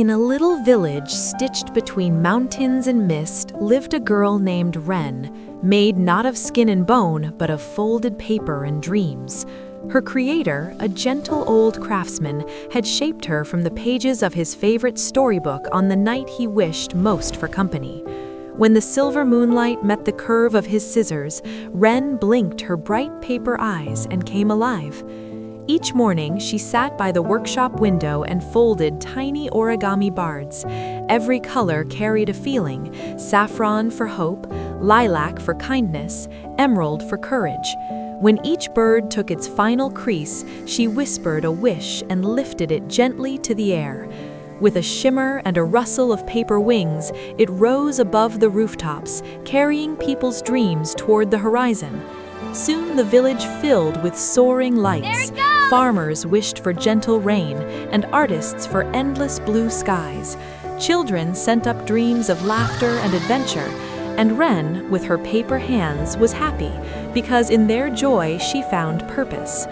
In a little village stitched between mountains and mist lived a girl named Wren, made not of skin and bone, but of folded paper and dreams. Her creator, a gentle old craftsman, had shaped her from the pages of his favorite storybook on the night he wished most for company. When the silver moonlight met the curve of his scissors, Wren blinked her bright paper eyes and came alive. Each morning, she sat by the workshop window and folded tiny origami bards. Every color carried a feeling: saffron for hope, lilac for kindness, emerald for courage. When each bird took its final crease, she whispered a wish and lifted it gently to the air. With a shimmer and a rustle of paper wings, it rose above the rooftops, carrying people's dreams toward the horizon. Soon the village filled with soaring lights. Farmers wished for gentle rain, and artists for endless blue skies. Children sent up dreams of laughter and adventure, and Wren, with her paper hands, was happy, because in their joy she found purpose.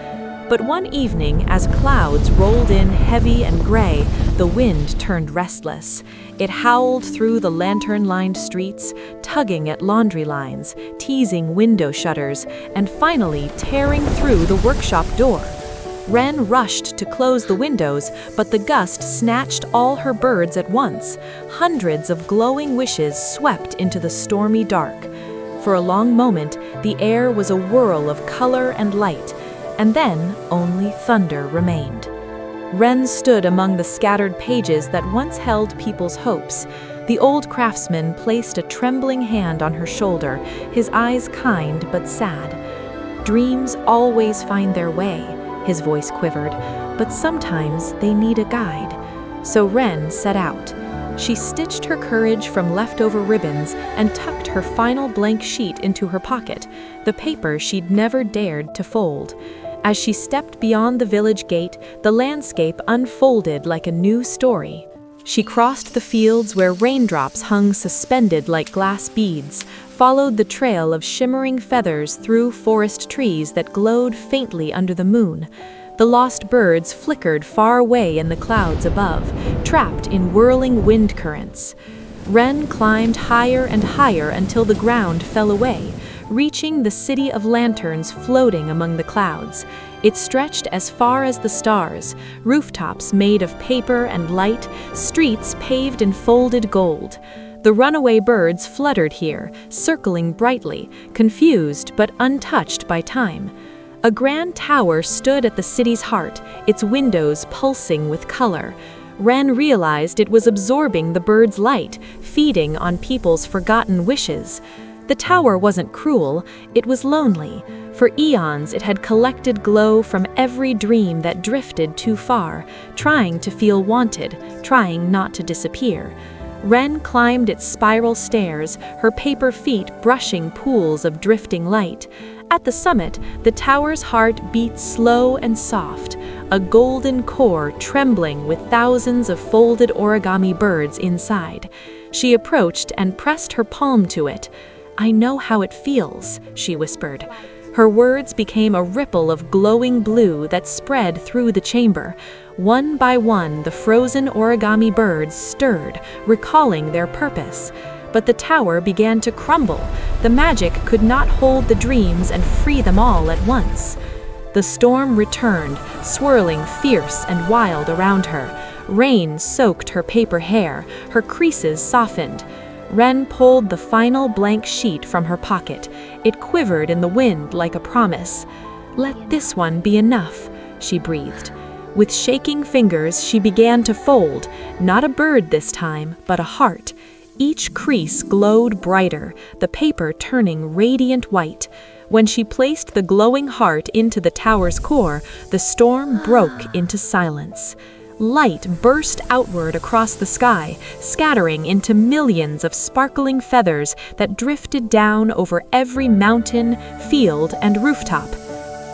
But one evening, as clouds rolled in heavy and gray, the wind turned restless. It howled through the lantern-lined streets, tugging at laundry lines, teasing window shutters, and finally tearing through the workshop door. Wren rushed to close the windows, but the gust snatched all her birds at once. Hundreds of glowing wishes swept into the stormy dark. For a long moment, the air was a whirl of color and light, and then only thunder remained. Wren stood among the scattered pages that once held people's hopes. The old craftsman placed a trembling hand on her shoulder, his eyes kind but sad. "Dreams always find their way," his voice quivered, "but sometimes they need a guide." So Wren set out. She stitched her courage from leftover ribbons and tucked her final blank sheet into her pocket, the paper she'd never dared to fold. As she stepped beyond the village gate, the landscape unfolded like a new story. She crossed the fields where raindrops hung suspended like glass beads, followed the trail of shimmering feathers through forest trees that glowed faintly under the moon. The lost birds flickered far away in the clouds above, trapped in whirling wind currents. Wren climbed higher and higher until the ground fell away, reaching the city of lanterns floating among the clouds. It stretched as far as the stars, rooftops made of paper and light, streets paved in folded gold. The runaway birds fluttered here, circling brightly, confused but untouched by time. A grand tower stood at the city's heart, its windows pulsing with color. Wren realized it was absorbing the birds' light, feeding on people's forgotten wishes. The tower wasn't cruel, it was lonely. For eons it had collected glow from every dream that drifted too far, trying to feel wanted, trying not to disappear. Wren climbed its spiral stairs, her paper feet brushing pools of drifting light. At the summit, the tower's heart beat slow and soft, a golden core trembling with thousands of folded origami birds inside. She approached and pressed her palm to it. "I know how it feels," she whispered. Her words became a ripple of glowing blue that spread through the chamber. One by one, the frozen origami birds stirred, recalling their purpose. But the tower began to crumble. The magic could not hold the dreams and free them all at once. The storm returned, swirling fierce and wild around her. Rain soaked her paper hair, her creases softened. Wren pulled the final blank sheet from her pocket. It quivered in the wind like a promise. "Let this one be enough," she breathed. With shaking fingers, she began to fold, not a bird this time, but a heart. Each crease glowed brighter, the paper turning radiant white. When she placed the glowing heart into the tower's core, the storm broke into silence. Light burst outward across the sky, scattering into millions of sparkling feathers that drifted down over every mountain, field, and rooftop.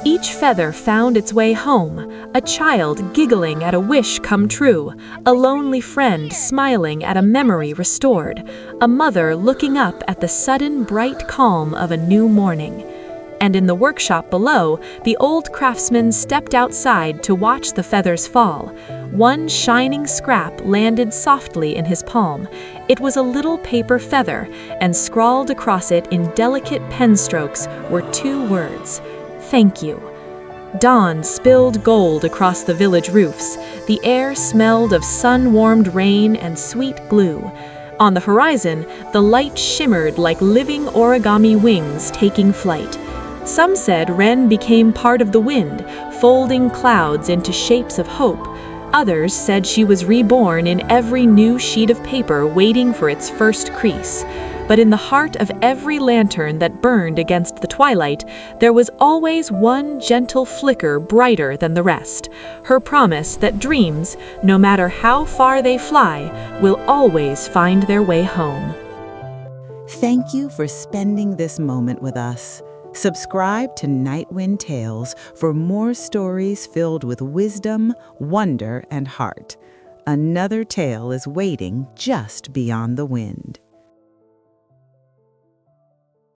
Each feather found its way home, a child giggling at a wish come true, a lonely friend smiling at a memory restored, a mother looking up at the sudden bright calm of a new morning. And in the workshop below, the old craftsman stepped outside to watch the feathers fall. One shining scrap landed softly in his palm. It was a little paper feather, and scrawled across it in delicate pen strokes were 2 words: "Thank you." Dawn spilled gold across the village roofs. The air smelled of sun-warmed rain and sweet glue. On the horizon, the light shimmered like living origami wings taking flight. Some said Wren became part of the wind, folding clouds into shapes of hope. Others said she was reborn in every new sheet of paper waiting for its first crease. But in the heart of every lantern that burned against the twilight, there was always one gentle flicker brighter than the rest, her promise that dreams, no matter how far they fly, will always find their way home. Thank you for spending this moment with us. Subscribe to Nightwind Tales for more stories filled with wisdom, wonder, and heart. Another tale is waiting just beyond the wind.